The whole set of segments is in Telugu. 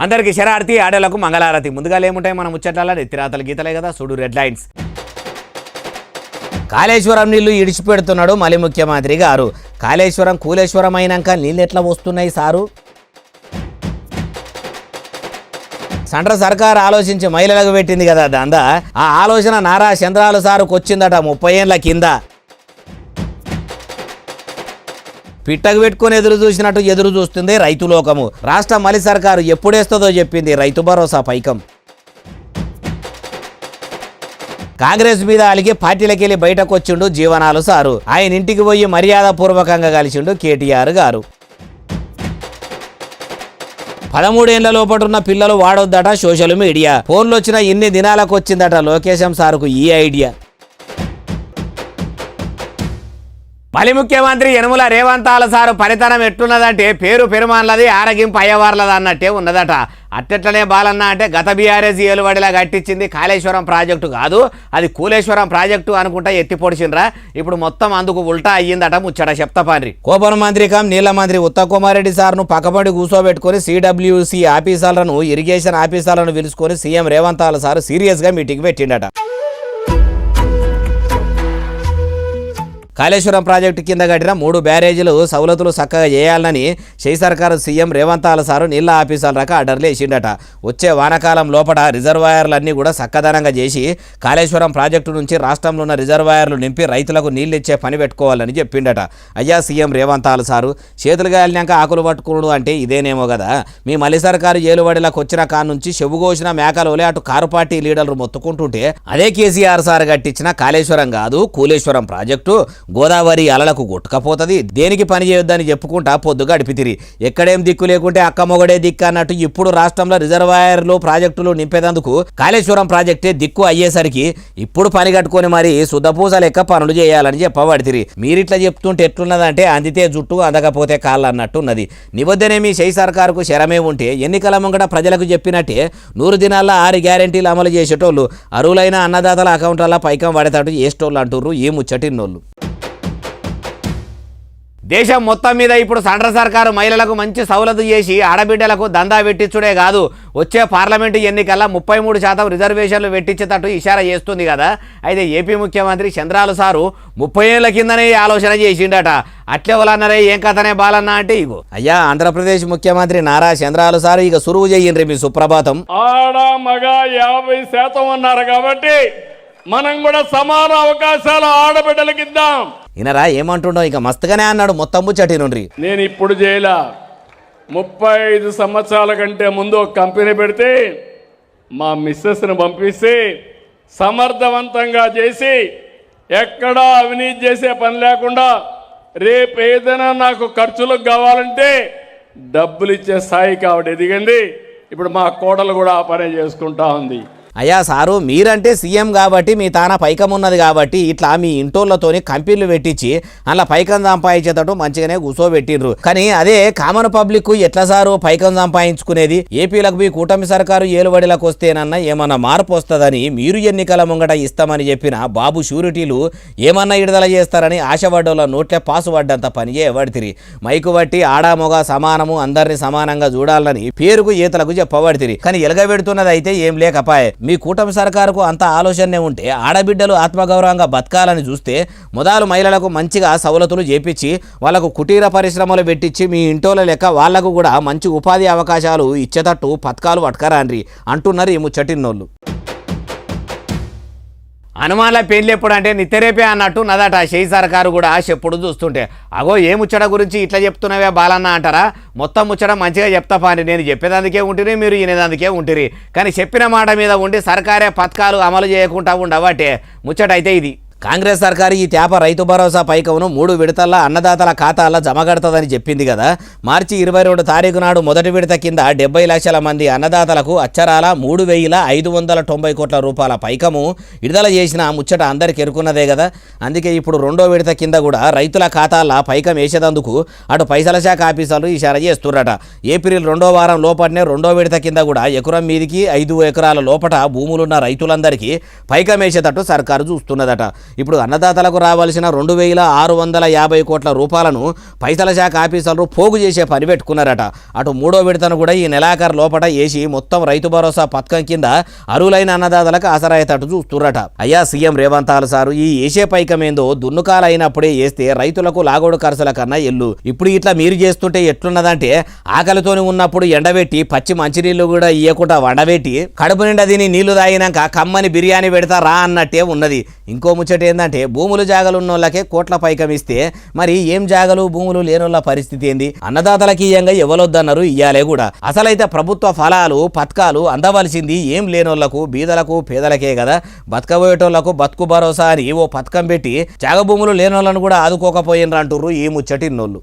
అందరికి శరారతి ఆడలకు మంగళారతి. ముందుగా ఏముంటాయి మన ముచ్చట్ల నెత్తిరాతలు గీతలే కదా, చూడు రెడ్ లైన్స్. కాళేశ్వరం నీళ్లు ఇడిచిపెడుతున్నాడు మళ్ళీ ముఖ్యమంత్రి గారు. కాళేశ్వరం కూలేశ్వరం అయినాక నీళ్ళు ఎట్లా వస్తున్నాయి సారు? సెంట్ర సర్కార్ ఆలోచించి మహిళలకు పెట్టింది కదా దందా. ఆ ఆలోచన నారా చంద్రాలు సారుకు వచ్చిందట 30 ఏళ్ల కింద. పిట్టకు పెట్టుకుని ఎదురు చూసినట్టు ఎదురు చూస్తుంది రైతు లోకము. రాష్ట్ర మలి సర్కారు ఎప్పుడేస్తుందో చెప్పింది రైతు భరోసా పైకం. కాంగ్రెస్ మీద అలిగి పార్టీలకి వెళ్ళి బయటకు వచ్చిండు జీవనాలు సారు. ఆయన ఇంటికి పోయి మర్యాద పూర్వకంగా కలిసిండు కేటీఆర్ గారు. 13 ఏళ్ల లోపటున్న పిల్లలు వాడొద్దట సోషల్ మీడియా. ఫోన్లు వచ్చిన ఇన్ని దినాలకు వచ్చిందట లోకేశం సారుకు ఈ ఐడియా. మళ్ళీ ముఖ్యమంత్రి యనమల రేవంతాల సారు పనితనం ఎట్లున్నదంటే పేరు పెరుమాన్లది ఆరగింపు అయ్యవార్లది అన్నట్టే ఉన్నదట. అట్టెట్లనే బాలన్న అంటే గత బీఆర్ఎస్ ఏలుబడిలా కట్టించింది కాళేశ్వరం ప్రాజెక్టు కాదు, అది కూలేశ్వరం ప్రాజెక్టు అనుకుంటా ఎత్తి పొడిచిండ్రా. ఇప్పుడు మొత్తం అందుకు ఉల్టా అయ్యిందట ముచ్చట చెప్తాపాన్రి. కోపన మంత్రి కమ్ నీళ్ల మంత్రి ఉత్తమ్ కుమార్ రెడ్డి సార్ను పక్కపడి కూర్చోబెట్టుకుని సిడబ్ల్యూసి ఆఫీసర్లను ఇరిగేషన్ ఆఫీసర్లను పిలుచుకొని సీఎం రేవంతాల సారు సీరియస్గా మీటింగ్ పెట్టిండట. కాళేశ్వరం ప్రాజెక్టు కింద కట్టిన 3 బ్యారేజీలు సౌలతులు చక్కగా చేయాలని సర్కారు సీఎం రేవంతాల సారు నీళ్ల ఆఫీసర్లకు ఆర్డర్లు వేసిండట. వచ్చే వానాకాలం లోపల రిజర్వాయర్లన్నీ కూడా చక్కదనంగా చేసి కాళేశ్వరం ప్రాజెక్టు నుంచి రాష్ట్రంలో ఉన్న రిజర్వాయర్లు నింపి రైతులకు నీళ్ళు ఇచ్చే పని పెట్టుకోవాలని చెప్పిండట. అయ్యా సీఎం రేవంతాల సారు, చేతులు గాలినాక ఆకులు పట్టుకున్నాడు అంటే ఇదేనేమో కదా. మీ మలి సర్కారు ఏలుబడిలకు వచ్చిన కానుంచి చెవుగోసిన మేకలోలే అటు కారు పార్టీ లీడర్లు మొత్తుకుంటుంటే అదే కేసీఆర్ సార్ కట్టించిన కాళేశ్వరం కాదు కూలేశ్వరం ప్రాజెక్టు గోదావరి అలలకు కొట్టుకపోతుంది, దేనికి పని చేయొద్దని చెప్పుకుంటా పొద్దు గడిపితిరి. ఎక్కడేం దిక్కు లేకుంటే అక్క మొగడే దిక్కు అన్నట్టు ఇప్పుడు రాష్ట్రంలో రిజర్వాయర్లు ప్రాజెక్టులు నింపేందుకు కాళేశ్వరం ప్రాజెక్టే దిక్కు అయ్యేసరికి ఇప్పుడు పని కట్టుకొని మరి శుద్ధపూస లెక్క పనులు చేయాలని చెప్పబడితిరి. మీరిట్లా చెప్తుంటే ఎట్లున్నదంటే అందితే జుట్టు అందకపోతే కాళ్ళు అన్నట్టున్నది. నిబద్ధనే మీ సర్కారుకు శరమే ఉంటే ఎన్నికల ముంగట ప్రజలకు చెప్పినట్టే 100 దినాల్లో 6 గ్యారెంటీలు అమలు చేసేటోళ్ళు అరువులైన అన్నదాతల అకౌంట్ల పైకం పడేటట్టు చేసేటోళ్ళు అంటుర్రు ఈ ముచ్చటిన్నోళ్ళు. దేశం మొత్తం మీద ఇప్పుడు సెంట్రల్ సర్కారు మహిళలకు మంచి సౌలతు చేసి ఆడబిడ్డలకు దందా పెట్టించుడే కాదు, వచ్చే పార్లమెంటు ఎన్నికల్లో 33% రిజర్వేషన్లు పెట్టించేటట్టు ఇషారా చేస్తుంది కదా. అయితే ఏపీ ముఖ్యమంత్రి చంద్రాలు సారు 30 ఏళ్ల కిందనే ఆలోచన చేసిండట. అట్లే వాళ్ళన్నారే ఏం కథనే బాలన్నా అంటే ఇగో అయ్యా ఆంధ్రప్రదేశ్ ముఖ్యమంత్రి నారా చంద్రాలు సారు ఇక సురువు చెయ్యండి మీ సుప్రభాతం. ఆడ మగ 50% అన్నారు కాబట్టి మనం కూడా సమాన అవకాశాలు ఆడబిడ్డలకి ఇద్దాం. ఇనరా ఏమంటుండో ఇక మస్తుగానే అన్నాడు మొత్తం ముచ్చటి నుండి. నేను ఇప్పుడు చేయలా, 35 సంవత్సరాల కంటే ముందు ఒక కంపెనీ పెడితే మా మిస్సెస్ని పంపిస్తే సమర్థవంతంగా చేసి ఎక్కడా అవినీతి చేసే పని లేకుండా రేపు ఏదైనా నాకు ఖర్చులకు కావాలంటే డబ్బులు ఇచ్చే స్థాయికి ఆవిడ ఎదిగింది. ఇప్పుడు మా కోడలు కూడా ఆ పనే చేసుకుంటా ఉంది. అయ్యా సారు మీరంటే సీఎం కాబట్టి మీ తాన పైకం ఉన్నది కాబట్టి ఇట్లా మీ ఇంటోళ్ళతోని కంపెనీలు పెట్టించి అలా పైకం సంపాదించేటట్టు మంచిగానే కూర్చోబెట్టిండ్రు. కానీ అదే కామన్ పబ్లిక్ ఎట్లా సారు పైకం సంపాదించుకునేది? ఏపీలకు మీ కూటమి సర్కారు ఏలుబడిలకు వస్తేనన్నా ఏమన్నా మార్పు వస్తుందని మీరు ఎన్నికల ముంగట ఇస్తామని చెప్పిన బాబు షూరిటీలు ఏమన్నా విడుదల చేస్తారని ఆశపడ్డోళ్ళ నోట్లే పాసు పడ్డంత పని చేయబడితిరి. మైకు బట్టి ఆడా మొగ సమానము అందరినీ సమానంగా చూడాలని పేరుకు ఈతలకు చెప్పబడితిరి. కానీ ఎలగబెడుతున్నది అయితే ఏం లేకపాయే. మీ కూటమి సర్కారుకు అంత ఆలోచనే ఉంటే ఆడబిడ్డలు ఆత్మగౌరవంగా బతకాలని చూస్తే మొదలు మహిళలకు మంచిగా సవలతులు చేపించి వాళ్ళకు కుటీర పరిశ్రమలు పెట్టించి మీ ఇంటోల లెక్క వాళ్లకు కూడా మంచి ఉపాధి అవకాశాలు ఇచ్చేటట్టు పథకాలు పట్టుకరాండ్రి అంటున్నారు ఈ ముచ్చటిన్నోళ్ళు. హనుమాన్ల పెళ్లి ఎప్పుడు అంటే నిత్యరేపే అన్నట్టు నదట సర్కారు కూడా చెప్పుడు చూస్తుంటే. అగో ఏ ముచ్చట గురించి ఇట్లా చెప్తున్నావే బాలన్న అంటారా? మొత్తం ముచ్చట మంచిగా చెప్తా పాని. నేను చెప్పేదానికే ఉంటిరి, మీరు వినేదానికే ఉంటిరి. కానీ చెప్పిన మాట మీద ఉండి సర్కారే పథకాలు అమలు చేయకుండా ఉండవటే ముచ్చట అయితే ఇది. కాంగ్రెస్ సర్కారు ఈ తేప రైతు భరోసా పైకమును 3 విడతల్లో అన్నదాతల ఖాతాల్లో జమ కడతదని చెప్పింది కదా. మార్చి 22 తారీఖు నాడు మొదటి విడత కింద 70 లక్షల మంది అన్నదాతలకు అచ్చరాల 3,590 కోట్ల రూపాయల పైకము విడుదల చేసిన ముచ్చట అందరికి ఎరుకున్నదే కదా. అందుకే ఇప్పుడు 2వ విడత కింద కూడా రైతుల ఖాతాల్లో పైకం వేసేందుకు అటు పైసల శాఖ ఆఫీసర్లు ఇషారా చేస్తుర్రట. ఏప్రిల్ 2వ వారం లోపలనే 2వ విడత కింద కూడా ఎకరం మీదికి 5 ఎకరాల లోపట భూములున్న రైతులందరికీ పైకం వేసేటట్టు సర్కారు చూస్తున్నదట. ఇప్పుడు అన్నదాతలకు రావాల్సిన 2,650 కోట్ల రూపాయలను పైసల శాఖ ఆఫీసర్లు పోగు చేసే పని పెట్టుకున్నారట. అటు మూడో విడతను కూడా ఈ నెలాఖరు లోపట వేసి మొత్తం రైతు భరోసా పథకం కింద అరువులైన అన్నదాతలకు ఆసరాయేటట్టు చూస్తురట. అయ్యా సీఎం రేవంత్ సారు ఈ ఏసే పైకమేందో దున్నుకాలు అయినప్పుడే వేస్తే రైతులకు లాగోడు ఖర్చుల కన్నా ఎల్లు. ఇప్పుడు ఇట్లా మీరు చేస్తుంటే ఎట్లున్నదంటే ఆకలితోని ఉన్నప్పుడు ఎండబెట్టి పచ్చి మంచినీళ్ళు కూడా ఇయ్యకుండా వండబెట్టి కడుపు నిండా దీని నీళ్లు తాగినాక కమ్మని బిర్యానీ పెడతా రా అన్నట్టే ఉన్నది. ఇంకో ముచ్చట ఏంటంటే భూములు జాగలు ఉన్నోళ్ళకే కోట్ల పైకం ఇస్తే మరి ఏం జాగలు భూములు లేనోళ్ళ పరిస్థితి ఏంది? అన్నదాతలకి ఇయ్యంగా ఎవరొద్దన్నారు, ఇయ్యాలే కూడా. అసలైతే ప్రభుత్వ ఫలాలు పథకాలు అందవలసింది ఏం లేనోళ్లకు బీదలకు పేదలకే కదా. బతకబోయేటోళ్లకు బతుకు భరోసా అని ఓ పథకం పెట్టి జాగ భూములు లేనోళ్ళను కూడా ఆదుకోకపోయినరు అంటుర్రు ఈ ముచ్చటిన్నోళ్ళు.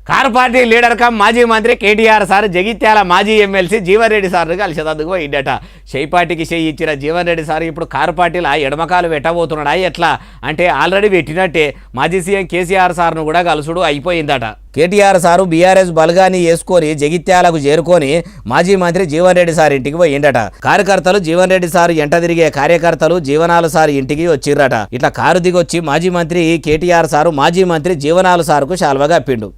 కారు పార్టీ లీడర్ కమ్ మాజీ మంత్రి కేటీఆర్ సార్ జగిత్యాల మాజీ ఎమ్మెల్సీ జీవన్ రెడ్డి సార్ను కలిసేందుకు పోయిండట. షెయి పార్టీకి షెయి ఇచ్చిన జీవన్ రెడ్డి సార్ ఇప్పుడు కారు పార్టీలో ఎడమకాలు పెట్టబోతున్నాడా ఎట్లా అంటే ఆల్రెడీ పెట్టినట్టే మాజీ సీఎం కేసీఆర్ సార్ను కూడా కలుసుడు అయిపోయిందట. కేటీఆర్ సారు బీఆర్ఎస్ బలగాన్ని వేసుకొని జగిత్యాలకు చేరుకొని మాజీ మంత్రి జీవన్ రెడ్డి సార్ ఇంటికి పోయిండట. కార్యకర్తలు జీవన్ రెడ్డి సార్ ఎంట తిరిగే కార్యకర్తలు జీవనాలు సార్ ఇంటికి వచ్చిర్రట. ఇట్లా కారు దిగొచ్చి మాజీ మంత్రి కేటీఆర్ సారు మాజీ మంత్రి జీవనాలు సార్కు శాల్వా కప్పిండు.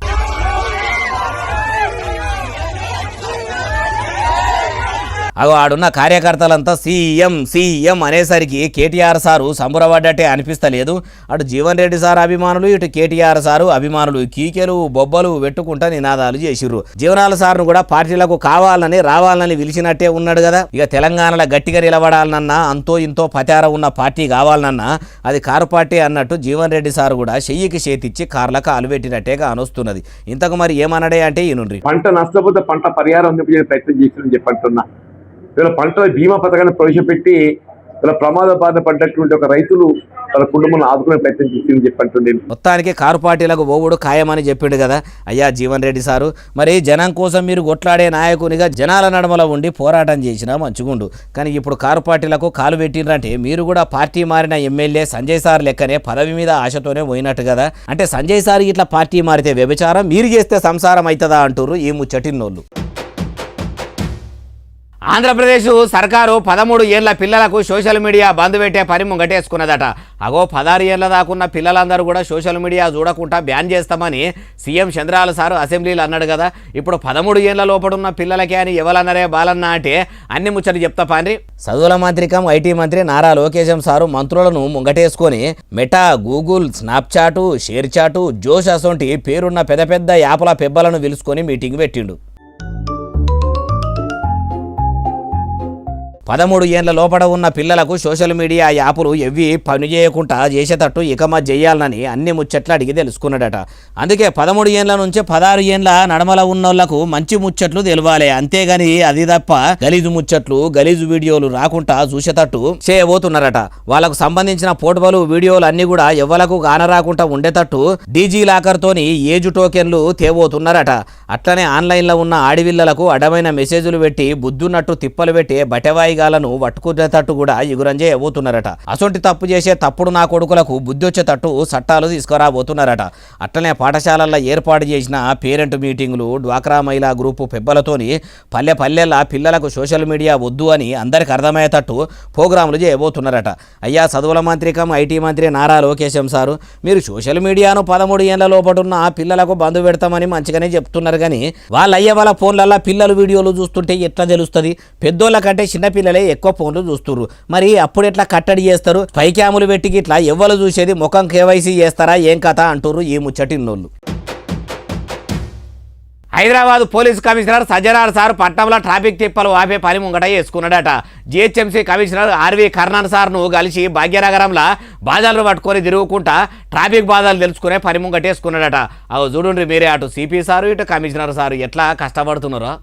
అగో ఆడున్న కార్యకర్తలంతా సీఎం సీఎం అనేసరికి కేటీఆర్ సారు సంబరపడ్డట్టే అనిపిస్తలేదు. అటు జీవన్ రెడ్డి సార్ అభిమానులు ఇటు కేటీఆర్ సారు అభిమానులు కీకెలు బొబ్బలు పెట్టుకుంటా నినాదాలు చేసిర్రు. జీవనాల సార్ను కూడా పార్టీలకు కావాలని రావాలని పిలిచినట్టే ఉన్నాడు కదా. ఇక తెలంగాణలో గట్టిగా నిలబడాలనన్నా అంతో ఇంతో పచార ఉన్న పార్టీ కావాలనన్నా అది కారు పార్టీ అన్నట్టు జీవన్ రెడ్డి సార్ కూడా చెయ్యికి చేతిచ్చి కార్లకు అలుపెట్టినట్టే కానొస్తున్నది. ఇంతకు మరి ఏమన్నాడే అంటే ఈనుండ్రి. పంట నష్టపోతే పంట పరిహారం ప్రయత్నం చేసిందని చెప్పంటున్నా. వీళ్ళ పంటల బీమా పథకాన్ని ప్రవేశపెట్టి వీళ్ళ ప్రమాద బాధ పడ్డటువంటి ఒక రైతులు వాళ్ళ కుటుంబాన్ని ఆదుకునే ప్రయత్నం చేసిందని చెప్పంటుండే. మొత్తానికి కారు పార్టీలకు ఓవుడు ఖాయమని చెప్పిండు కదా అయ్యా జీవన్ రెడ్డి సారు. మరి జనం కోసం మీరు కొట్లాడే నాయకునిగా జనాల నడమలో ఉండి పోరాటం చేసినా మంచిగుండు. కానీ ఇప్పుడు కారు పార్టీలకు కాలు పెట్టిండ్రంటే మీరు కూడా పార్టీ మారిన ఎమ్మెల్యే సంజయ్ సార్ లెక్కనే పదవి మీద ఆశతోనే పోయినట్టు కదా. అంటే సంజయ్ సార్ ఇట్లా పార్టీ మారితే వ్యభిచారం, మీరు చేస్తే సంసారం అవుతుందా అంటుర్రు ఈ ముచ్చటిన్నోళ్ళు. ఆంధ్రప్రదేశ్ సర్కారు 13 ఏళ్ల పిల్లలకు సోషల్ మీడియా బంద్ పెట్టే పని ముంగటేసుకున్నదట. అగో 16 ఏళ్ల దాకున్న పిల్లలందరూ కూడా సోషల్ మీడియా చూడకుండా బ్యాన్ చేస్తామని సీఎం చంద్రాల సారు అసెంబ్లీలో అన్నాడు కదా. ఇప్పుడు 13 ఏళ్ల లోపడున్న పిల్లలకే అని ఎవరన్నారే బాలన్న అంటే అన్ని ముచ్చట చెప్తా పాండ్రి. చదువుల మంత్రి కమ్ ఐటీ మంత్రి నారా లోకేశం సారు మంత్రులను ముంగటేసుకొని మెటా, గూగుల్, స్నాప్చాటు, షేర్ చాటు, జోష్ అసొంటి పేరున్న పెద్ద పెద్ద యాప్ల పెబ్బలను పిలుచుకొని మీటింగ్ పెట్టిండు. 13 ఏళ్ల లోపల ఉన్న పిల్లలకు సోషల్ మీడియా యాపులు ఎవ్వి పని చేయకుండా చేసేటట్టు ఇకమత్ చేయాలని అన్ని ముచ్చట్లు అడిగి తెలుసుకున్నాడట. అందుకే 13 ఏళ్ల నుంచి 16 ఏళ్ల నడమల ఉన్నోళ్లకు మంచి ముచ్చట్లు తెలియాలి. అంతేగాని అది తప్ప గలీజు ముచ్చట్లు గలీజు వీడియోలు రాకుండా చూసేటట్టు చేయబోతున్నారట. వాళ్ళకు సంబంధించిన ఫోటోలు వీడియోలు అన్ని కూడా ఎవ్వలకు కానరాకుండా ఉండేటట్టు డీజీ లాకర్ తోని ఏజ్ టోకెన్లు తేబోతున్నారట. అట్లనే ఆన్లైన్లో ఉన్న ఆడివిళ్లకు అడ్డమైన మెసేజ్లు పెట్టి బుద్ధున్నట్టు తిప్పలు పెట్టి బటెవాయి గాలను పట్టుకునేటట్టు కూడా ఎగురంజే అవుతున్నారట. అసొంటి తప్పు చేసే తప్పుడు నా కొడుకులకు బుద్ధి వచ్చేటట్టు చట్టాలు తీసుకురాబోతున్నారట. అట్లనే పాఠశాలల్లో ఏర్పాటు చేసిన పేరెంట్ మీటింగులు, డ్వాక్రా మహిళా గ్రూపు పెబ్బలతోని పల్లె పల్లెల పిల్లలకు సోషల్ మీడియా వద్దు అని అందరికి అర్థమయ్యేటట్టు ప్రోగ్రాములు చేయబోతున్నారట. అయ్యా చదువుల మంత్రి కమ్ ఐటీ మంత్రి నారా లోకేశం సారు, మీరు సోషల్ మీడియాను 13 ఏళ్ల లోపడున్న పిల్లలకు బంద్ పెడతామని మంచిగానే చెప్తున్నారు. కానీ వాళ్ళ ఫోన్లల్లో పిల్లలు వీడియోలు చూస్తుంటే ఎట్లా తెలుస్తుంది? పెద్దోళ్ళ కంటే చిన్న పిల్లలే ఎక్కువ ఫోన్లు చూస్తున్నారు. మరి అప్పుడు ఎట్లా కట్టడి చేస్తారు? పై క్యాములు పెట్టి ఇట్లా ఎవ్వరు చూసేది? ముఖం కేవైసీ చేస్తారా ఏం కథ అంటుర్రు ఈ ముచ్చటిన్నోళ్ళు. Hyderabad police commissioner Sajjanar sir పట్టణంలో ట్రాఫిక్ తిప్పలు ఆపే పని ముంగట చేసుకున్నాడట. జిహెచ్ఎంసీ కమిషనర్ ఆర్వి కర్ణన్ సార్ను కలిసి భాగ్యనగరంలో బాధలు పట్టుకొని తిరుగుకుంటా ట్రాఫిక్ బాధలు తెలుసుకునే పని ముంగటేసుకున్నాడట. అవి చూడండి మీరే, అటు సిపి సారు ఇటు కమిషనర్ సారు ఎట్లా కష్టపడుతున్నారో.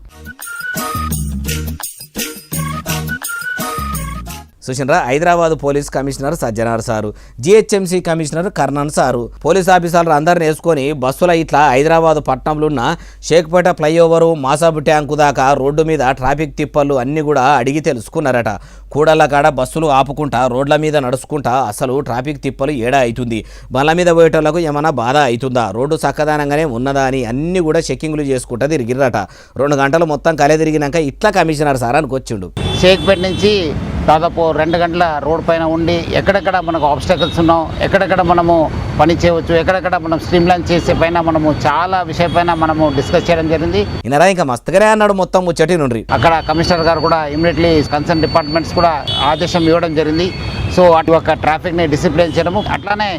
చూసినరా, Hyderabad police commissioner Sajjanar sir, GHMC commissioner Karnan sir police ఆఫీసర్లు అందరిని వేసుకొని బస్సుల ఇట్లా హైదరాబాద్ పట్టణంలో ఉన్న షేక్పేట ఫ్లైఓవరు, మాసాబు ట్యాంకు దాకా రోడ్డు మీద ట్రాఫిక్ తిప్పలు అన్నీ కూడా అడిగి తెలుసుకున్నారట. కూడళ్ళ కాడ బస్సులు ఆపుకుంటా రోడ్ల మీద నడుచుకుంటా అసలు ట్రాఫిక్ తిప్పలు ఏడా అవుతుంది, బండ్ల మీద పోయేటోళ్లకు ఏమైనా బాధ అవుతుందా, రోడ్డు చక్కదనంగానే ఉన్నదా అని అన్నీ కూడా చెక్కింగ్లు చేసుకుంటా తిరిగిరట. 2 గంటలు మొత్తం కలే తిరిగినాక ఇట్లా కమిషనర్ సార్ అనుకొచ్చిండు. షేక్పేట నుంచి దాదాపు 2 గంటల రోడ్ పైన ఉండి ఎక్కడెక్కడ మనకు ఆబ్స్టకల్స్ ఉన్నాం, ఎక్కడెక్కడ మనము పని చేయవచ్చు, ఎక్కడెక్కడ మనం స్ట్రీమ్లైన్ చేసే పైన మనము చాలా విషయపైన మనము డిస్కస్ చేయడం జరిగింది. ఈయనరా ఇంకా మస్తుగానే అన్నాడు మొత్తం ముచ్చటి నుండి. అక్కడ కమిషనర్ గారు కూడా ఇమీడియట్లీ కన్సర్న్ డిపార్ట్మెంట్స్ కూడా ఆదేశం ఇవ్వడం జరిగింది. సో అటు ఒక ట్రాఫిక్ని డిసిప్లిన్ చేయడము, అట్లానే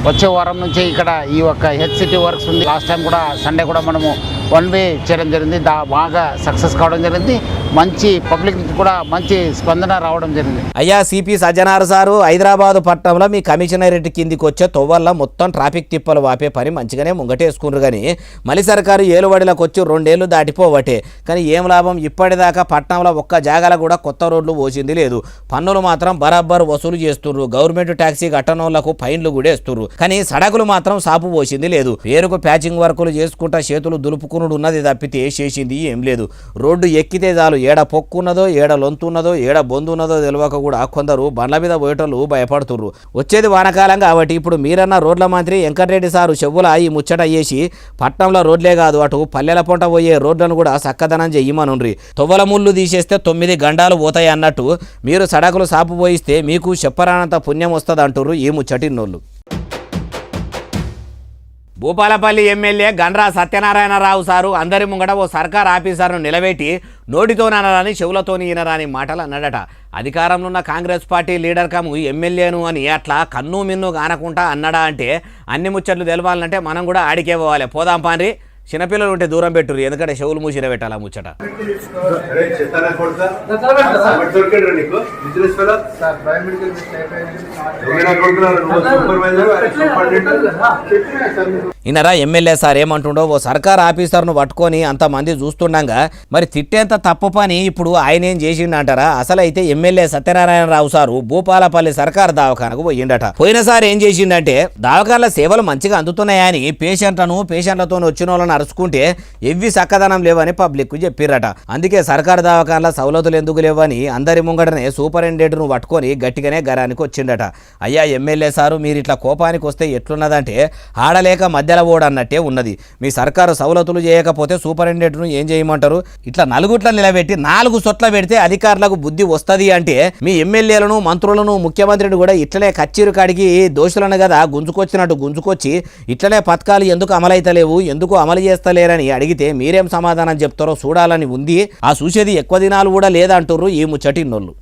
వచ్చే వారం నుంచి ఇక్కడ ఈ యొక్క హెచ్సిటీ వర్క్స్ ఉంది. లాస్ట్ టైం కూడా సండే కూడా మనము 1 వే చేయడం జరిగింది, బాగా సక్సెస్ కావడం జరిగింది. మంచి పబ్లిక్ నుంచి కూడా మంచి స్పందన రావడం జరిగింది. అయ్యా సిపి సజ్జనార్ సారు, హైదరాబాదు పట్టణంలో మీ కమిషనరేట్ కిందికి వచ్చే తొవ్వల్ల మొత్తం ట్రాఫిక్ తిప్పలు వాపే పని మంచిగానే ముంగటేసుకున్నారు. కానీ మళ్ళీ సర్కారు ఏలుబడిలోకి వచ్చి 2 ఏళ్ళు దాటిపోవటే, కానీ ఏం లాభం? ఇప్పటిదాకా పట్టణంలో ఒక్క జాగాల కూడా కొత్త రోడ్లు పోసింది లేదు. పన్నులు మాత్రం బరాబర్ వసూలు చేస్తున్నారు. గవర్నమెంట్ ట్యాక్సీ కట్టనోళ్లకు ఫైన్లు కూడా వేస్తున్నారు. కానీ సడకులు మాత్రం సాపు పోసింది లేదు. పేరుకు ప్యాచింగ్ వర్కులు చేసుకుంటా చేతులు దులుపుకునుడు ఉన్నది తప్పితే చేసింది ఏం లేదు. రోడ్డు ఎక్కితే చాలు ఏడ పొక్కున్నదో, ఏడ లొంతున్నదో, ఏడ బొందున్నదో తెలియక కూడా కొందరు బండ్ల మీద పోయేటోళ్ళు భయపడుతుర్రు. వచ్చేది వానకాలం కాబట్టి ఇప్పుడు మీరన్న రోడ్ల మంత్రి వెంకటరెడ్డి సారు చెవుల ఈ ముచ్చట చేసి పట్నంలో రోడ్లే కాదు అటు పల్లెల పొంట పోయే రోడ్లను కూడా చక్కదనం చెయ్యమనుండ్రి. తొవ్వల ముళ్ళు తీసేస్తే 9 గండాలు పోతాయి అన్నట్టు మీరు సడకులు సాపు పోయిస్తే మీకు చెప్పరానంత పుణ్యం వస్తుంది అంటుర్రు ఈ ముచ్చటిన్నోళ్ళు. భూపాలపల్లి ఎమ్మెల్యే గండ్రా సత్యనారాయణరావు సారు అందరి ముంగట ఓ సర్కార్ ఆఫీసర్ను నిలబెట్టి నోటితోనరాని చెవులతోని ఈనరాని మాటలు అన్నాడట. అధికారంలో ఉన్న కాంగ్రెస్ పార్టీ లీడర్ కము ఎమ్మెల్యేను అని అట్లా కన్ను మిన్ను కానకుండా అన్నాడా అంటే అన్ని ముచ్చట్లు తెలవాలంటే మనం కూడా ఆడికే పోవాలి. పోదాం పాన్రి, చిన్నపిల్లలు ఉంటే దూరం పెట్టుర్రు, ఎందుకంటే చెవులు మూసిర పెట్టాలా ముచ్చట. ఈయనరా ఎమ్మెల్యే సార్ ఏమంటుండో, ఓ సర్కార్ ఆఫీసర్ను పట్టుకొని అంతమంది చూస్తుండగా మరి తిట్టేంత తప్పు పని ఇప్పుడు ఆయన ఏం చేసిండంటారా? అసలైతే ఎమ్మెల్యే సత్యనారాయణరావు సారు భూపాలపల్లి సర్కార్ దవాఖానకు పోయిండట. పోయినసారి ఏం చేసిండంటే దవాఖానల సేవలు మంచిగా అందుతున్నాయని పేషెంట్లతో వచ్చిన వాళ్ళని అరుచుకుంటే ఎవ్వి చక్కదనం లేవని పబ్లిక్ కు చెప్పిరట. అందుకే సర్కారు దవాఖానల సౌలతులు ఎందుకు లేవని అందరి ముంగటనే సూపరింటెండెంట్ను పట్టుకొని గట్టిగానే గరానికి వచ్చిండట. అయ్యా ఎమ్మెల్యే సారు, మీరు ఇట్లా కోపానికి వస్తే ఎట్లున్నదంటే ఆడలేక మధ్యలో ఓడన్నట్టే ఉన్నది. మీ సర్కారు సౌలతులు చేయకపోతే సూపరింటెండెంట్ను ఏం చేయమంటారు? ఇట్లా నలుగుట్ల నిలబెట్టి 4 సొట్ల పెడితే అధికారులకు బుద్ధి వస్తుంది అంటే మీ ఎమ్మెల్యేలను, మంత్రులను, ముఖ్యమంత్రిని కూడా ఇట్లనే కచ్చిరు కాడికి దోషులను కదా గుంజుకొచ్చినట్టు గుంజుకొచ్చి ఇట్లనే పథకాలు ఎందుకు అమలైతలేవు, ఎందుకు అమలు చేస్తలేరని అడిగితే మీరేం సమాధానం చెప్తారో చూడాలని ఉంది. ఆ చూసేది ఎక్కువ దినాలు కూడా లేదంటుర్రు ఈ ముచ్చటిన్నోళ్ళు.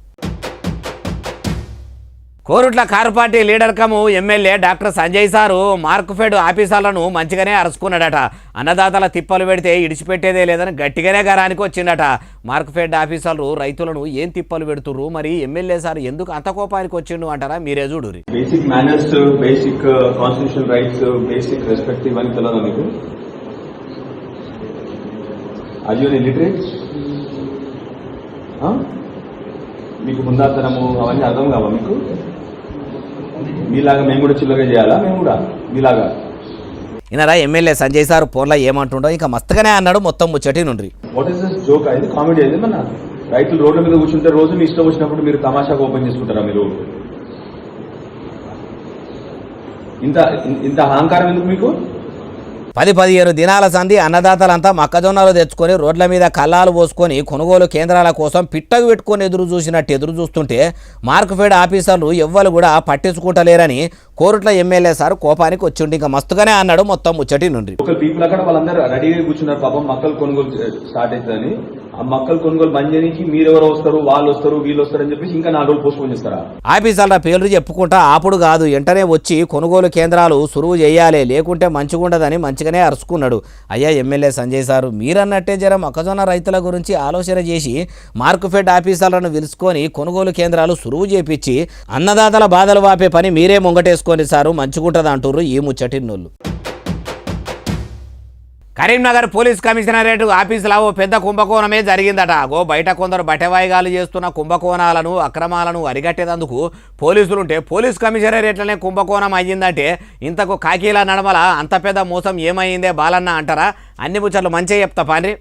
Korutla car party leader cum MLA doctor Sanjay sir Markfed ఆఫీసర్లను మంచిగానే అరుచుకున్నాడట. అన్నదాతల తిప్పలు పెడితే ఇడిచిపెట్టేదే లేదని గట్టిగానే గరానికి వచ్చిందట. మార్క్ఫెడ్ ఆఫీసర్లు రైతులను ఏం తిప్పలు పెడుతుర్రు, మరి ఎమ్మెల్యే సార్ ఎందుకు అంత కోపానికి వచ్చిండు అంటారా? మీరే చూడురి. Basic manners, basic constitutional rights, basic respect ఇవన్నీ తెలియదు మీకు? Are you illiterate? మీకు ముందాతనము అవన్నీ అర్థం కావా మీకు? మీలాగా మేము కూడా చిల్లరగా చేయాలా? మేము కూడా మీలాగా? ఈయనరా ఎమ్మెల్యే సంజయ్ సార్ ఫోన్లో ఏమంటుండో ఇంకా మస్తుగానే అన్నాడు మొత్తం ముచ్చటి నుండి. What is this joke? అది కామెడీ అయితే మన రైతులు రోడ్ల మీద కూర్చుంటే రోజు మీ ఇష్టం వచ్చినప్పుడు మీరు తమాషాగా ఓపెన్ చేసుకుంటారా? మీరు ఇంత అహంకారం ఎందుకు మీకు? 10-15 దినాల సంధి అన్నదాతలంతా మొక్కజొన్నలు తెచ్చుకొని రోడ్ల మీద కల్లాలు పోసుకొని కొనుగోలు కేంద్రాల కోసం పిట్టకు పెట్టుకొని ఎదురు చూస్తుంటే మార్క్ఫెడ్ ఆఫీసర్లు ఎవ్వరు కూడా పట్టించుకుంటలేరని కోరుట్ల ఎమ్మెల్యే సార్ కోపానికి వచ్చిండి. ఇంకా మస్తుగానే అన్నాడు మొత్తం ముచ్చటి నుండి. ఒక పీపుల్ అక్కడ వాళ్ళందరూ రెడీగా కూర్చున్నారు పాపం, మక్కలు కొనుగోలు స్టార్ట్ అవుతుందని. ఆ మక్కలు కొనుగోలు బంద్ చేయడానికి మీరెవరు వస్తారు, వాళ్ళు వస్తారు, వీళ్ళు వస్తారు అని చెప్పేసి ఇంకా 4 రోజులు పోస్ట్పోన్ చేస్తారా? ఆఫీసర్ల పేర్లు చెప్పుకుంటా ఆపుడు కాదు, వెంటనే వచ్చి కొనుగోలు కేంద్రాలు సురువు చేయాలి, లేకుంటే మంచిగుండదని మంచిగానే అరుచుకున్నాడు. అయ్యా ఎమ్మెల్యే సంజయ్ సారు, మీరన్నట్టే జర మొక్కజొన్న రైతుల గురించి ఆలోచన చేసి మార్క్ఫెడ్ ఆఫీసర్లను పిలుచుకొని కొనుగోలు కేంద్రాలు సురువు చేపించి అన్నదాతల బాధలు వాపే పని మీరే ముంగటేసుకొని సారు, మంచిగుంటది అంటుర్రు ఈ ముచ్చటిన్నోళ్ళు. కరీంనగర్ పోలీస్ కమిషనరేట్ ఆఫీసులో ఓ పెద్ద కుంభకోణమే జరిగిందట. బయట కొందరు బట్టవాయిగాలు చేస్తున్న కుంభకోణాలను, అక్రమాలను అరిగట్టేందుకు పోలీసులుంటే పోలీస్ కమిషనరేట్లనే కుంభకోణం అయ్యిందంటే ఇంతకు కాకీల నడమల అంత పెద్ద మోసం ఏమైందే బాలన్న అంటారా? అన్ని ముచ్చట్లు మంచిగా చెప్తా పాండ్రి.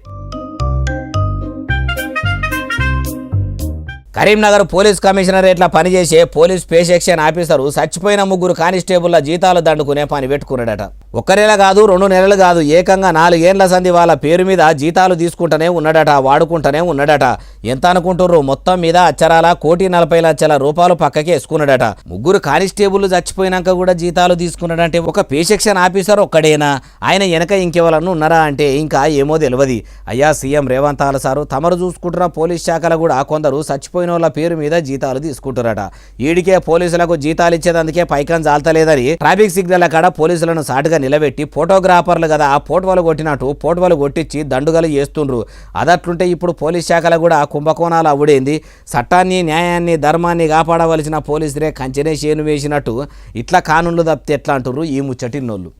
కరీంనగర్ పోలీస్ కమిషనరేట్ల పనిచేసే పోలీస్ పే సెక్షన్ ఆఫీసరు చచ్చిపోయిన 3 కానిస్టేబుల్ల జీతాలు దండుకునే పని పెట్టుకున్నాడట. ఒక్క నెల కాదు 2 నెలలు కాదు ఏకంగా 4 ఏళ్ల సంధి వాళ్ళ పేరు మీద జీతాలు తీసుకుంటూనే ఉన్నాడట, వాడుకుంటూనే ఉన్నాడట. ఎంత అనుకుంటుర్రు? మొత్తం మీద అచ్చరాల 1,40,00,000 రూపాయలు పక్కకి వేసుకున్నాడట. 3 కానిస్టేబుల్ చచ్చిపోయినాక కూడా జీతాలు తీసుకున్నాడంటే ఒక పే సెక్షన్ ఆఫీసర్ ఒక్కడేనా? ఆయన వెనక ఇంకెవరన్నా ఉన్నారా అంటే ఇంకా ఏమో తెలియదు. అయ్యా సీఎం రేవంత్ సారు, తమరు చూసుకుంటున్న పోలీస్ శాఖలో కూడా కొందరు చచ్చిపోయిన వాళ్ళ పేరు మీద జీతాలు తీసుకుంటారట. ఈడికే పోలీసులకు జీతాలు ఇచ్చేదందుకే పైకం జాలతలేదని ట్రాఫిక్ సిగ్నల్ కాడ పోలీసులను సాటుగా నిలబెట్టి ఫోటోగ్రాఫర్లు కదా ఫోటోలు కొట్టినట్టు ఫోటోలు కొట్టించి దండుగలు చేస్తుండ్రు. అదట్లుంటే ఇప్పుడు పోలీస్ శాఖలో కూడా కుంభకోణాలు అవ్వడేంది? చట్టాన్ని, న్యాయాన్ని, ధర్మాన్ని కాపాడవలసిన పోలీసులే కంచెనే చేను వేసినట్టు ఇట్లా కానుండ్లు తప్పితే ఎట్లా అంటుర్రు ఈ ముచ్చటిన్నోళ్ళు.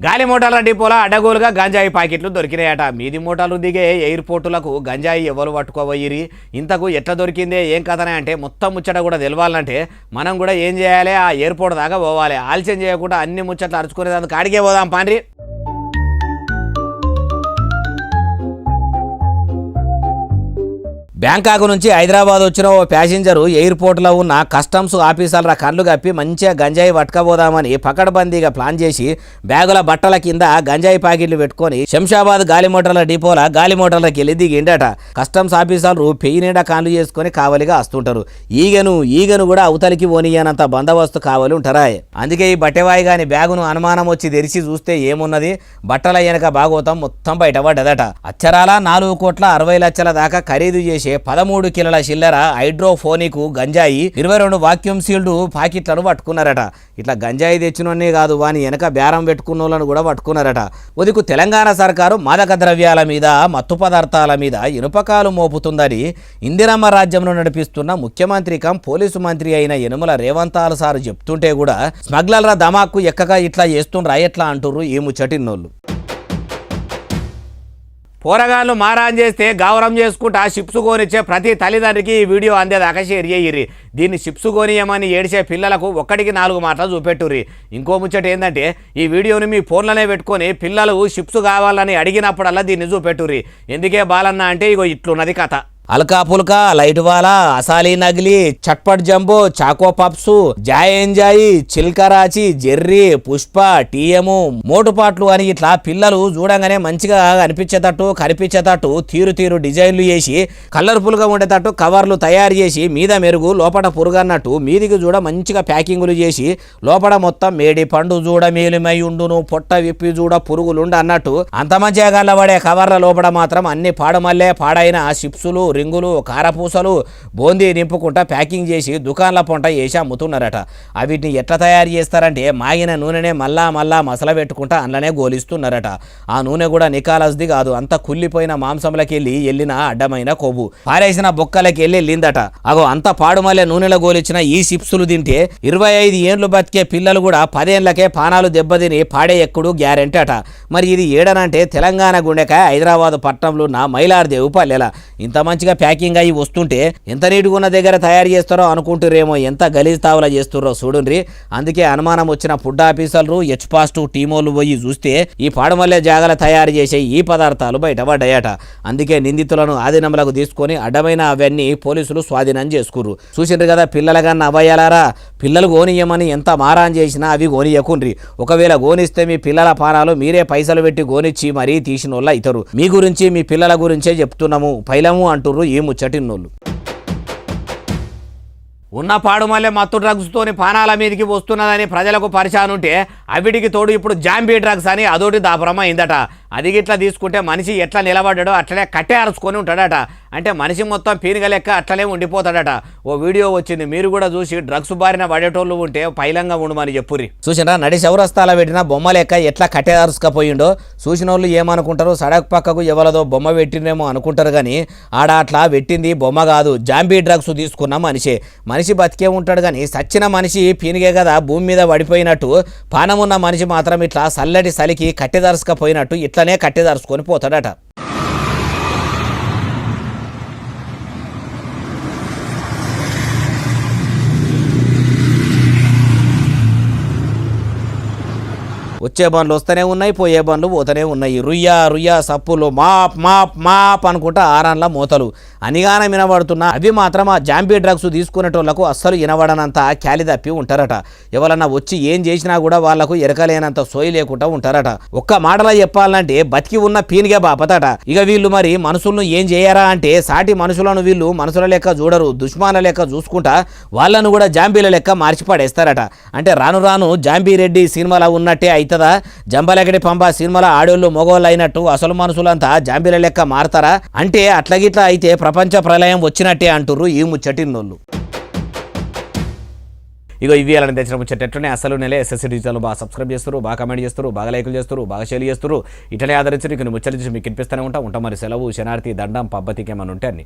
గాలి మోటార్ల డిపోలో అడ్డగోలుగా గంజాయి ప్యాకెట్లు దొరికినాయట. మీది మోటార్లు దిగే ఎయిర్పోర్టులకు గంజాయి ఎవరు పట్టుకోబోయిరి, ఇంతకు ఎట్లా దొరికిందే ఏం కథనే అంటే మొత్తం ముచ్చట కూడా తెలవాలంటే మనం కూడా ఏం చేయాలి, ఆ ఎయిర్పోర్ట్ దాకా పోవాలి. ఆలస్యం చేయకుండా అన్ని ముచ్చట్లు అరుచుకునేదానికి కాడికే పోదాం పాండ్రి. బ్యాంకాక్ నుంచి హైదరాబాద్ వచ్చిన ఓ ప్యాసింజరు ఎయిర్పోర్ట్లో ఉన్న కస్టమ్స్ ఆఫీసర్ల కళ్ళు కప్పి మంచిగా గంజాయి పట్టుకపోదామని పకడ్బందీగా ప్లాన్ చేసి బ్యాగుల బట్టల కింద గంజాయి ప్యాకెట్లు పెట్టుకొని శంషాబాద్ గాలి మోటార్ల డిపోల గాలి మోటార్లకి వెళ్ళి దిగిండట. కస్టమ్స్ ఆఫీసర్లు పెయి నిండా కాన్లు చేసుకొని కావలిగా వస్తుంటారు. ఈగను కూడా అవతలికి ఓనియనంత బందోబస్తు కావలి ఉంటారా. అందుకే ఈ బట్టెవాయి గాని బ్యాగును అనుమానం వచ్చి తెరిచి చూస్తే ఏమున్నది, బట్టల వెనక భాగోతం మొత్తం బయటపడ్డదట. అచ్చరాల 4,60,00,000 దాకా ఖరీదు చేసి 13 కిలోల చిల్లర హైడ్రోఫోనిక్ గంజాయి 22 వాక్యూమ్ సీల్డ్ ప్యాకెట్లను పట్టుకున్నారట. ఇట్లా గంజాయి తెచ్చినోనే కాదు, వాని వెనక బేరం పెట్టుకున్నోళ్ళను కూడా పట్టుకున్నారట. ఉదికు తెలంగాణ సర్కారు మాదక ద్రవ్యాల మీద, మత్తు పదార్థాల మీద ఇనుపకాలు మోపుతుందని ఇందిరమ్మ రాజ్యంలో నడిపిస్తున్న ముఖ్యమంత్రి కం పోలీసు మంత్రి అయిన యనుమల రేవంత్ సారు చెప్తుంటే కూడా స్మగ్లర్ల దమాకు ఎక్కగా ఇట్లా చేస్తుండ్రా ఎట్లా అంటుర్రు ఈ ముచ్చటిన్నోళ్ళు. పోరగాళ్ళు మారాన్ చేస్తే గౌరవం చేసుకుంటా షిప్స్ కోనిచ్చే ప్రతి తల్లిదండ్రికి ఈ వీడియో అందేదాకా షేర్ చేయర్రి. దీన్ని షిప్స్ కోనియమని ఏడిచే పిల్లలకు 1కి 4 మాటలు చూపెట్టుర్రి. ఇంకో ముచ్చట ఏంటంటే ఈ వీడియోని మీ ఫోన్లోనే పెట్టుకొని పిల్లలు షిప్స్ కావాలని అడిగినప్పుడల్లా దీన్ని చూపెట్టుర్రి. ఎందుకే బాలన్న అంటే ఇగో ఇట్లున్నది కథ. అల్కా పుల్కా, లైట్ వాలా, అసాలీ నగిలి, చట్పట్ jumbo, choco puffs, joy enjoy, చిల్కరాచి, జెర్రీ, పుష్ప, టీఎము, మోటుపాట్లు అని ఇట్లా పిల్లలు చూడంగానే మంచిగా కనిపించేటట్టు తీరు డిజైన్లు చేసి కలర్ఫుల్గా ఉండేటట్టు కవర్లు తయారు చేసి మీద మెరుగు లోపల పురుగన్నట్టు మీదికి చూడ మంచిగా ప్యాకింగులు చేసి లోపల మొత్తం మేడి పండు చూడ మేలిమై ఉండును, పొట్ట విప్పి చూడ పురుగులుండు అన్నట్టు అంత మంచిగా గల్లబడే కవర్ల లోపల మాత్రం అన్ని పాడమల్లే పాడైన చిప్సులు, రింగులు, కారపూసలు, బూందీ నింపుకుంటా ప్యాకింగ్ చేసి దుకాణాల పొంట వేసి అమ్ముతున్నారట. వీటిని ఎట్లా తయారు చేస్తారంటే మాగిన నూనెనే మళ్ళా మసల పెట్టుకుంటా అందులోనే గోలిస్తున్నారట. ఆ నూనె కూడా నికాలస్ది కాదు, అంత కుళ్ళిపోయిన మాంసంలోకి వెళ్ళిన అడ్డమైన కొవ్వు పారేసిన బొక్కలకి వెళ్ళిందట. అగో అంత పాడుమల్లె నూనెలో గోలిచ్చిన ఈ చిప్సులు తింటే 25 ఏండ్లు బతికే పిల్లలు కూడా 10 ఏళ్లకే పానాలు దెబ్బతిని పాడే ఎక్కుడు గ్యారెంటీ అట. మరి ఇది ఏడనంటే తెలంగాణ గుండెకాయ హైదరాబాద్ పట్టణంలో ఉన్న మైలార్దేవు పల్లెల. ఇంత మంచిగా ప్యాకింగ్ అయ్యి వస్తుంటే ఎంత నీటుగా ఉన్న దగ్గర తయారు చేస్తారో అనుకుంటురేమో, ఎంత గలీజ్ తావులా చేస్తుర్రో చూడుండ్రి. అందుకే అనుమానం వచ్చిన ఫుడ్ ఆఫీసర్లు హెచ్-పాజిటివ్ టీమోలు పోయి చూస్తే ఈ పాడుమల్లె జాగల తయారు చేసే ఈ పదార్థాలు బయటపడ్డాయట. అందుకే నిందితులను ఆధీనంలోకి తీసుకొని అడ్డమైన అవన్నీ పోలీసులు స్వాధీనం చేసుకుర్రు. చూసిండ్రు కదా పిల్లలకన్నా అవ్వయ్యాలారా, పిల్లలు గోనియమని ఎంత మారాన్ చేసినా అవి గోనియకుండ్రి. ఒకవేళ గోనిస్తే మీ పిల్లల పానాలు మీరే పైసలు పెట్టి గోనిచ్చి మరీ తీసినోళ్ళ ఇతరు. మీ గురించి మీ పిల్లల గురించే చెప్తున్నాము పైలము అంటుర్రు ఈ ముచ్చటిన్నోళ్ళు. ఉన్న పాడుమల్లె మత్తు డ్రగ్స్తోని పానాల మీదకి వస్తున్నదని ప్రజలకు పరిశాన్ ఉంటే అవిటికి తోడు ఇప్పుడు జాంబీ డ్రగ్స్ అని అదోటి దాపురమ అయిందట. అది గిట్లా తీసుకుంటే మనిషి ఎట్లా నిలబడ్డాడో అట్లనే కట్టే అరుచుకొని ఉంటాడట. అంటే మనిషి మొత్తం పీనుగ లెక్క అట్లనే ఉండిపోతాడట. ఓ వీడియో వచ్చింది, మీరు కూడా చూసి డ్రగ్స్ బారిన పడేటోళ్ళు ఉంటే పైలంగా ఉండమని చెప్పుర్రి. చూసినా నడి చౌరస్తాల పెట్టిన బొమ్మ లెక్క ఎట్లా కట్టే అరుచుకపోయిండో చూసిన వాళ్ళు ఏమనుకుంటారు, సడక్ పక్కకు ఎవరదో బొమ్మ పెట్టినేమో అనుకుంటారు. కానీ ఆడ అట్లా పెట్టింది బొమ్మ కాదు, జాంబీ డ్రగ్స్ తీసుకున్న మనిషే. మనిషి బతికే ఉంటాడు కానీ సచ్చిన మనిషి పీనిగే కదా భూమి మీద పడిపోయినట్టు, పానమున్న మనిషి మాత్రం ఇట్లా సల్లటి సలికి కట్టెదరుచుకపోయినట్టు ఇట్లనే కట్టెదరుచుకొని పోతాడట. వచ్చే బండ్లు వస్తూనే ఉన్నాయి, పోయే బండ్లు పోతూనే ఉన్నాయి. రుయ్యా రుయ్యా సప్పులు మాప్ మాప్ మాప్ అనుకుంటా ఆరాన్ల మోతలు అనిగానే వినబడుతున్నా అవి మాత్రం ఆ జాంబీ డ్రగ్స్ తీసుకునేటోళ్లకు అస్సలు వినబడనంత క్యాలి తప్పి ఉంటారట. ఎవరన్నా వచ్చి ఏం చేసినా కూడా వాళ్లకు ఎరకలేనంత సోయి లేకుండా ఉంటారట. ఒక్క మాటలో చెప్పాలంటే బతికి ఉన్న పీనిగే బాపతట. ఇక వీళ్ళు మరి మనుషులను ఏం చేయరా అంటే సాటి మనుషులను వీళ్ళు మనుషుల లెక్క చూడరు, దుష్మాన లెక్క చూసుకుంటా వాళ్ళను కూడా జాంబీల లెక్క మార్చి పడేస్తారట. అంటే రాను రాను జాంబీ రెడ్డి సినిమాలో ఉన్నట్టే అవుతుందా? జంబలగడి పంప సినిమాలో ఆడోళ్ళు మగోళ్ళు అయినట్టు అసలు మనుషులంతా జాంబీల లెక్క మారతారా? అంటే అట్లగిట్లా అయితే ప్రపంచ ప్రళయం వచ్చినట్టే అంటుర్రు ఈ ముచ్చటిన్నోళ్ళు. ఇగో ఇవి అలా తెచ్చిన ముచ్చటెట్లనే అసలు నెలే ఎస్ఎస్సీ డిజిటల్ బాగా సబ్స్క్రైబ్ చేస్తారు, బాగా కమెంట్ చేస్తారు, బాగా లైకులు చేస్తారు, బాగా షేర్ చేస్తారు. ఇట్లనే ఆదరించారు. ఇక ముచ్చట మీకు వినిపిస్తూనే ఉంటాం. మరి సెలవు శనార్థి దండం పబ్బతికేమని ఉంటే అన్ని.